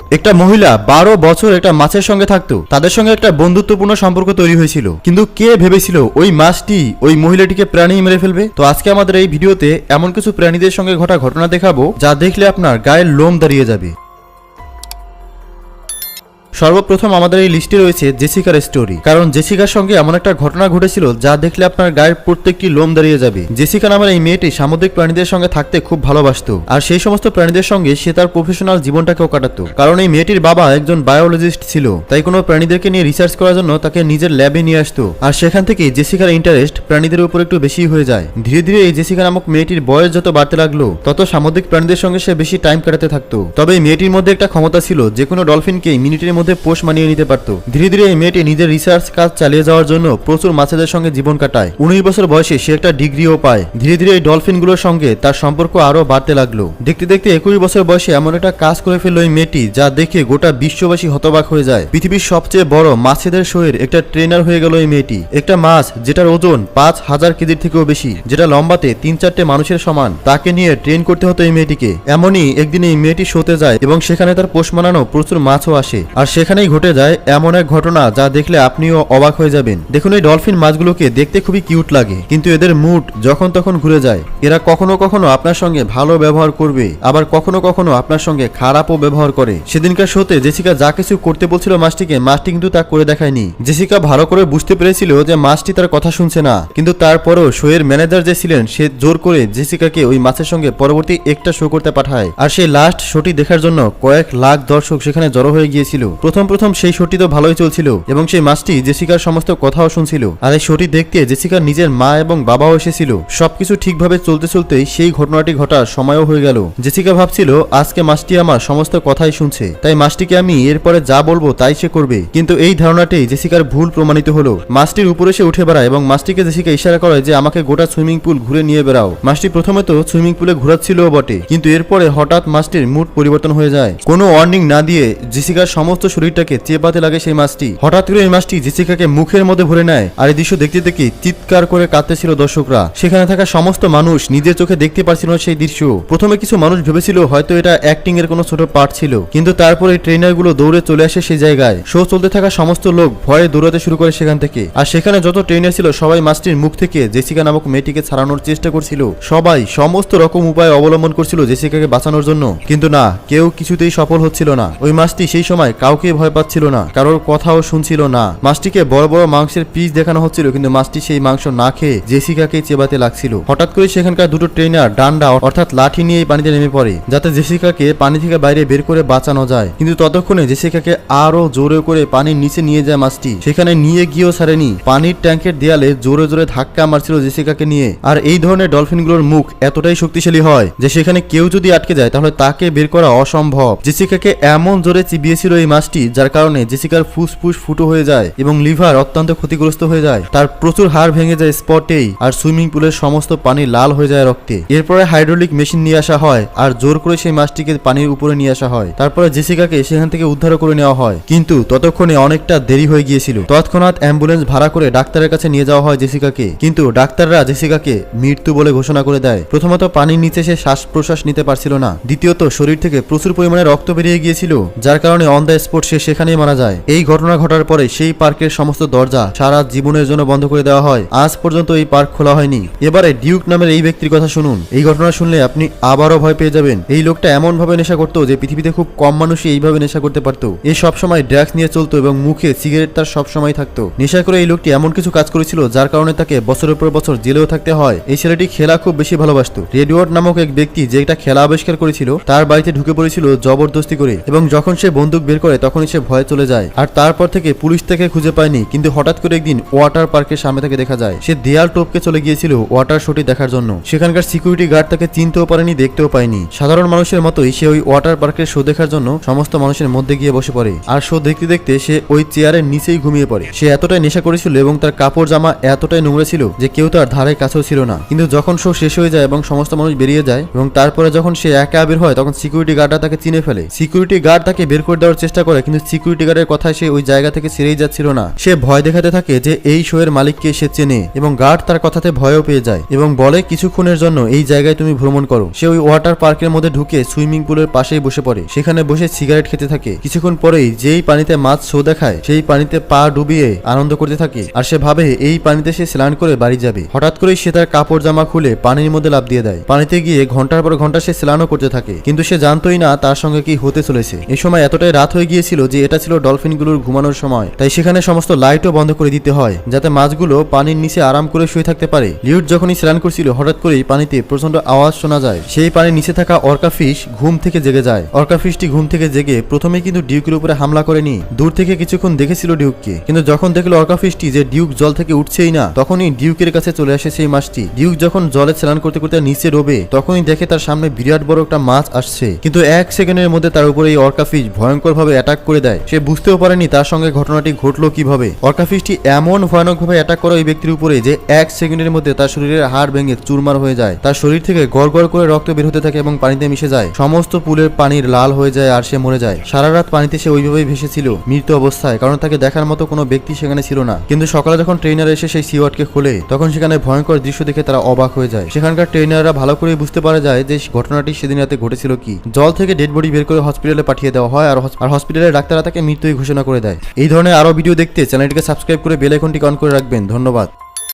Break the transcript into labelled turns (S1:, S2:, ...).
S1: একটা মহিলা 12 বছর একটা মাছের সঙ্গে থাকতো। তাদের সঙ্গে একটা বন্ধুত্বপূর্ণ সম্পর্ক তৈরি হয়েছিল, কিন্তু কে ভেবেছিল ওই মাছটি ওই মহিলাটিকে প্রাণী মেরে ফেলবে। তো আজকে আমাদের এই ভিডিওতে এমন কিছু প্রাণীদের সঙ্গে ঘটা ঘটনা দেখাবো যা দেখলে আপনার গায়ের লোম দাঁড়িয়ে যাবে। সর্বপ্রথম আমাদের এই লিস্টে রয়েছে জেসিকার স্টোরি, কারণ জেসিকার সঙ্গে এমন একটা ঘটনা ঘটেছিল যা দেখলে আপনার গায়ের প্রত্যেকটি লোম দাঁড়িয়ে যাবে। জেসিকা নামের এই মেয়েটি সামুদ্রিক প্রাণীদের সঙ্গে থাকতে খুব ভালোবাসতো, আর সেই সমস্ত প্রাণীদের সঙ্গে সে তার প্রফেশনাল জীবনটাকেও কাটাতো। কারণ এই মেয়েটির বাবা একজন বায়োলজিস্ট ছিল, তাই কোনো প্রাণীদেরকে নিয়ে রিসার্চ করার জন্য তাকে নিজের ল্যাবে নিয়ে আসতো। আর সেখান থেকে জেসিকার ইন্টারেস্ট প্রাণীদের উপর একটু বেশি হয়ে যায়। ধীরে ধীরে এই জেসিকা নামক মেয়েটির বয়স যত বাড়তে লাগলো, তত সামুদ্রিক প্রাণীদের সঙ্গে সে বেশি টাইম কাটাতে থাকতো। তবে এই মেয়েটির মধ্যে একটা ক্ষমতা ছিল, যে কোনো ডলফিনকে মিনিটের মধ্যে পোষ মানিয়ে নিতে পারত। ধীরে ধীরে এই মেয়েটি নিজের রিসার্চ কাজ চালিয়ে যাওয়ার জন্য প্রচুর মাছেদের সঙ্গে জীবন কাটায়। 19 বছর বয়সে সে একটা ডিগ্রিও পায়। ধীরে ধীরে এই ডলফিনগুলোর সঙ্গে তার সম্পর্ক আরো বাড়তে লাগলো। দেখতে দেখতে 21 বছর বয়সে এমন একটা কাজ করে ফেললো এই মেয়েটি, যা দেখে গোটা বিশ্ববাসী হতবাক হয়ে যায়। পৃথিবীর সবচেয়ে বড় মাছেদের শোয়ের একটা ট্রেনার হয়ে গেল এই মেয়েটি। একটা মাছ যেটার ওজন 5000 কেজির থেকেও বেশি, যেটা লম্বাতে 3-4টে মানুষের সমান, তাকে নিয়ে ট্রেন করতে হতো এই মেয়েটিকে। এমনই একদিন এই মেয়েটি শোতে যায় এবং সেখানে তার পোষ মানানো প্রচুর মাছও আসে। আর সেখানেই ঘটে যায় এমন এক ঘটনা যা দেখলে আপনিও অবাক হয়ে যাবেন। দেখুন, এই ডলফিন মাছগুলোকে দেখতে খুবই কিউট লাগে, কিন্তু এদের মুড যখন তখন ঘুরে যায়। এরা কখনো কখনো আপনার সঙ্গে ভালো ব্যবহার করবে, আবার কখনো কখনো আপনার সঙ্গে খারাপও ব্যবহার করে। সেদিনকার শোতে জেসিকা যা কিছু করতে বলছিল মাছটিকে, মাছটি কিন্তু তা করে দেখায়নি। জেসিকা ভালো করে বুঝতে পেরেছিল যে মাছটি তার কথা শুনছে না, কিন্তু তারপরেও শোয়ের ম্যানেজার যে ছিলেন সে জোর করে জেসিকাকে ওই মাছের সঙ্গে পরবর্তী একটা শো করতে পাঠায়। আর সেই লাস্ট শোটি দেখার জন্য কয়েক লাখ দর্শক সেখানে জড়ো হয়ে গিয়েছিল। প্রথম সেই শোটি তো ভালোই চলছিল এবং সেই মাছটি জেসিকার সমস্ত কথাও শুনছিল। আর এই শোটি দেখতে জেসিকার নিজের মা এবং বাবাও এসেছিল। সবকিছু ঠিকভাবে চলতে চলতেই সেই ঘটনাটি ঘটার সময়ও হয়ে গেল। জেসিকা ভাবছিল আজকে মাছটি আমার সমস্ত কথাই শুনছে, তাই মাছটিকে আমি এরপরে যা বলবো তাই সে করবে। কিন্তু এই ধারণাটি জেসিকার ভুল প্রমাণিত হলো। মাছটির উপরে সে উঠে বেড়ায় এবং মাছটিকে জেসিকা ইশারা করে যে আমাকে গোটা সুইমিং পুল ঘুরে নিয়ে বেড়াও। মাছটি প্রথমে তো সুইমিং পুলে ঘোরাচ্ছিল বটে, কিন্তু এরপরে হঠাৎ মাছটির মুড পরিবর্তন হয়ে যায়। কোনো ওয়ার্নিং না দিয়ে জেসিকার সমস্ত শরীরটাকে চেপাতে লাগে সেই মাছটি। হঠাৎ করে এই মাছটি জেসিকাকে মুখের মধ্যে ভরে নেয়। আর এই দৃশ্য দেখতে দেখতে চিৎকার করে কাঁদতেছিল দর্শকরা। সেখানে থাকা সমস্ত মানুষ নিজের চোখে দেখতে পারছিল না সেই দৃশ্য। প্রথমে কিছু মানুষ ভেবেছিল হয়তো এটা অ্যাক্টিং এর কোনো ছোট পার্ট ছিল, কিন্তু তারপরে ট্রেনার গুলো দৌড়ে চলে আসে সেই জায়গায়। শো চলতে থাকা সমস্ত লোক ভয়ে দৌড়াতে শুরু করে সেখান থেকে। আর সেখানে যত ট্রেনার ছিল সবাই মাছটির মুখ থেকে জেসিকা নামক মেয়েটিকে ছাড়ানোর চেষ্টা করছিল। সবাই সমস্ত রকম উপায় অবলম্বন করছিল জেসিকাকে বাঁচানোর জন্য, কিন্তু না, কেউ কিছুতেই সফল হচ্ছিল না। ওই মাছটি সেই সময় কাউকে ভয় পাচ্ছিল না, কারোর কথাও শুনছিল না। মাছটিকে বড় বড় মাংসের পিস দেখানো হচ্ছিল, কিন্তু মাছটি সেই মাংস না খেয়ে জেসিকাকে চেবাতে লাগছিল। হঠাৎ করে সেখানকার দুটো ট্রেনার ডান্ডা অর্থাৎ লাঠি নিয়ে পানিতে নেমে পড়ে, যাতে জেসিকাকে পানি থেকে বাইরে বের করে বাঁচানো যায়। কিন্তু ততক্ষণে জেসিকাকে আরো জোরে করে পানির নিচে নিয়ে যায় মাছটি। সেখানে নিয়ে গিয়েও ছাড়েনি, পানির ট্যাঙ্কের দেয়ালে জোরে জোরে ধাক্কা মারছিল জেসিকাকে নিয়ে। আর এই ধরনের ডলফিনগুলোর মুখ এতটাই শক্তিশালী হয় যে সেখানে কেউ যদি আটকে যায় তাহলে তাকে বের করা অসম্ভব। জেসিকাকে এমন জোরে চিবিয়েছিল এই মাছটি, যার কারণে জেসিকার ফুসফুস ফুটো হয়ে যায় এবং লিভার অত্যন্ত ক্ষতিগ্রস্ত হয়ে যায়। তার প্রচুর হাড় ভেঙে যায় স্পটেই, আর সুইমিং পুলের সমস্ত পানি লাল হয়ে যায় রক্তে। এরপরে হাইড্রোলিক মেশিন নিয়ে আসা হয় আর জোর করে সেই মাছটিকে পানির উপরে নিয়ে আসা হয়। তারপরে জেসিকাকে সেখান থেকে উদ্ধার করে নেওয়া হয়, কিন্তু ততক্ষণে অনেকটা দেরি হয়ে গিয়েছিল। তৎক্ষণাৎ অ্যাম্বুলেন্স ভাড়া করে ডাক্তারের কাছে নিয়ে যাওয়া হয় জেসিকাকে, কিন্তু ডাক্তাররা জেসিকাকে মৃত্যু বলে ঘোষণা করে দেয়। প্রথমত পানির নিচে সে শ্বাস প্রশ্বাস নিতে পারছিল না, দ্বিতীয়ত শরীর থেকে প্রচুর পরিমাণে রক্ত বেরিয়ে গিয়েছিল, যার কারণে অন দ্য স্পট সে সেখানেই মারা যায়। এই ঘটনা ঘটার পরে সেই পার্কের সমস্ত দরজা সারা জীবনের জন্য বন্ধ করে দেওয়া হয়। আজ পর্যন্ত এই পার্ক খোলা হয়নি। এবারে ডিউক নামের এই ব্যক্তির কথা শুনুন। এই ঘটনা শুনলে আপনি আবারও ভয় পেয়ে যাবেন। এই লোকটা এমন ভাবে নেশা করতো যে পৃথিবীতে খুব কম মানুষই এইভাবে নেশা করতে পারতো। এ সবসময় ড্রাগস নিয়ে চলতো এবং মুখে সিগারেট তার সবসময় থাকতো। নেশা করে এই লোকটি এমন কিছু কাজ করেছিল যার কারণে তাকে বছরের পর বছর জেলেও থাকতে হয়। এই ছেলেটি খেলা খুব বেশি ভালোবাসতো। রেডওয়ার্ড নামক এক ব্যক্তি যে একটা খেলা আবিষ্কার করেছিল তার বাড়িতে ঢুকে পড়েছিল জবরদস্তি করে, এবং যখন সে বন্দুক বের করে তখনই সে ভয়ে চলে যায়। আর তারপর থেকে পুলিশ তাকে খুঁজে পায়নি, কিন্তু হঠাৎ করে একদিন ওয়াটার পার্কের সামনে থেকে দেখা যায় সে দেয়াল টপকে চলে গিয়েছিল ওয়াটার শোটি দেখার জন্য। সেখানকার সিকিউরিটি গার্ড তাকে চিনতেও পারেনি, দেখতেও পায়নি। সাধারণ মানুষের মতোই সে ওই ওয়াটার পার্কের শো দেখার জন্য সমস্ত মানুষের মধ্যে গিয়ে বসে পড়ে। আর শো দেখতে দেখতে সে ওই চেয়ারের নিচেই ঘুমিয়ে পড়ে। সে এতটাই নেশা করেছিল এবং তার কাপড় জামা এতটাই নোংরা ছিল যে কেউ তার ধারে কাছেও ছিল না। কিন্তু যখন শো শেষ হয়ে যায় এবং সমস্ত মানুষ বেরিয়ে যায় এবং তারপরে যখন সে একা বের হয় তখন সিকিউরিটি গার্ডরা তাকে চিনে ফেলে। সিকিউরিটি গার্ড তাকে বের করে দেওয়ার চেষ্টা করে, করে, কিন্তু সিকিউরিটি গার্ডের কথায় সে ওই জায়গা থেকে ছেড়েই যাচ্ছিল না। সে ভয় দেখাতে থাকে যে এই শো এর মালিককে সে চেনে এবং গার্ড তার কথাতে ভয়ও পেয়ে যায় এবং বলে কিছুক্ষণের জন্য এই জায়গায় তুমি ভ্রমণ করো। সে ওই ওয়াটার পার্কের মধ্যে ঢুকে সুইমিং পুলের পাশেই বসে পড়ে, সেখানে বসে সিগারেট খেতে থাকে। কিছুক্ষণ পরেই যেই পানিতে মাছ শো দেখায় সেই পানিতে পা ডুবিয়ে আনন্দ করতে থাকে আর সে ভাবে এই পানিতে সে স্নান করে বাড়ি যাবে। হঠাৎ করেই সে তার কাপড় জামা খুলে পানির মধ্যে লাফ দিয়ে দেয়। পানিতে গিয়ে ঘন্টার পর ঘন্টা সে স্নানও করতে থাকে, কিন্তু সে জানতোই না তার সঙ্গে কি হতে চলেছে। এই সময় এতটাই রাত হয়ে গিয়েছিল যে এটা ছিল ডলফিনগুলোর ঘুমানোর সময়, তাই সেখানে সমস্ত লাইটও বন্ধ করে দিতে হয় যাতে মাছগুলো পানির নিচে আরাম করে শুয়ে থাকতে পারে। লিওট যখনই স্নান করছিল হঠাৎ করেই পানিতে প্রচন্ড আওয়াজ শোনা যায়। সেই পানির নিচে থাকা অর্কা ফিশ ঘুম থেকে জেগে যায়। অর্কা ফিশটি ঘুম থেকে জেগে প্রথমে কিন্তু ডিউকের উপরে হামলা করেনি, দূর থেকে কিছুক্ষণ দেখেছিল ডিউককে, কিন্তু যখন দেখলো অর্কা ফিশটি যে ডিউক জল থেকে উঠছেই না তখনই ডিউকের কাছে চলে আসে সেই মাছটি। ডিউক যখন জলে স্নান করতে করতে নিচে ডোবে তখনই দেখে তার সামনে বিরাট বড় একটা মাছ আসছে, কিন্তু এক সেকেন্ডের মধ্যে তার উপরে এই অর্কা ফিশ ভয়ঙ্কর ভাবে অ্যাটাক করে দেয়। সে বুঝতেও পারেনি তার সঙ্গে ঘটনাটি ঘটলো কিভাবে। অর্কা ফিশটি এমন ভয়ানক ভাবে অ্যাটাক করে ওই ব্যক্তির উপরে যে এক সেকেন্ডের মধ্যে তার শরীরের হাড় ভেঙে চুরমার হয়ে যায়। তার শরীর থেকে গড় গড় করে রক্ত বের হতে থাকে এবং পানিতে মিশে যায়। সমস্ত পুলের পানির লাল হয়ে যায় আর সে মরে যায়। সারা রাত পানিতে সে ওইভাবেই ভেসেছিল মৃত অবস্থায়, কারণ তাকে দেখার মতো কোনো ব্যক্তি সেখানে ছিল না। কিন্তু সকালে যখন ট্রেনার এসে সেই সিওয়ার্ডকে খোলে তখন সেখানে ভয়ঙ্কর দৃশ্য দেখে তারা অবাক হয়ে যায়। সেখানকার ট্রেনাররা ভালো করে বুঝতে পারা যায় যে ঘটনাটি সেদিন রাতে ঘটেছিল কি। জল থেকে ডেড বডি বের করে হসপিটালে পাঠিয়ে দেওয়া হয় আর হসপিটালের ডাক্তাররা তাকে মৃত্যুই ঘোষণা করে দেয়। এই ধরনের আরো ভিডিও দেখতে চ্যানেলটিকে সাবস্ক্রাইব করে বেল আইকনটি অন করে রাখবেন। ধন্যবাদ।